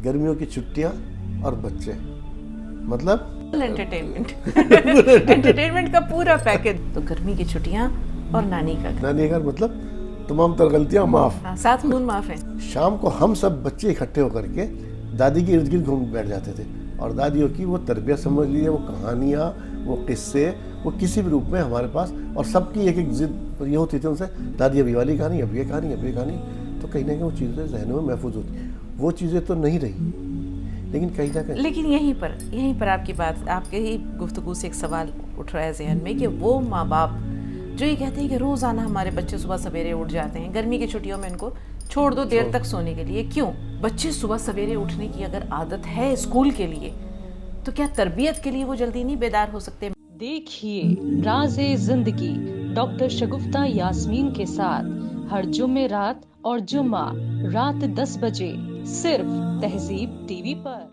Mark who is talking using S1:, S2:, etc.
S1: गर्मियों की छुट्टियां और बच्चे, मतलब
S2: एंटरटेनमेंट का पूरा पैकेज। तो गर्मी की छुट्टियां और नानी का घर,
S1: मतलब तमाम तर गलतियां माफ।
S2: हाँ, 7 खून माफ है।
S1: शाम को हम सब बच्चे इकट्ठे होकर के दादी के इर्द गिर्द घूम बैठ जाते थे और दादियों की वो तरबियत समझ लीजिए, वो कहानियाँ, वो किस्से, वो किसी भी रूप में हमारे पास, और सबकी एक एक जिद ये होती थी उनसे, दादी अब ये वाली कहानी, अब ये कहानी, अब ये कहानी। तो कहीं ना कहीं वो चीज़ें जहनों में महफूज होती, वो चीज़ें तो नहीं रही, लेकिन कहीं ना कहीं।
S2: लेकिन यहीं पर आपकी बात, आपके ही गुफ्तगू से एक सवाल उठ रहा है जहन में कि वो माँ बाप जो ये कहते हैं कि रोज़ाना हमारे बच्चे सुबह सवेरे उठ जाते हैं, गर्मी की छुट्टियों में इनको छोड़ दो देर तक सोने के लिए, क्यों? बच्चे सुबह सवेरे उठने की अगर आदत है स्कूल के लिए, तो क्या तरबियत के लिए वो जल्दी नहीं बेदार हो सकते?
S3: देखिए राज़े जिंदगी डॉक्टर शगुफ्ता यास्मीन के साथ हर जुम्मे रात और जुम्मा रात 10 बजे सिर्फ तहजीब टीवी पर।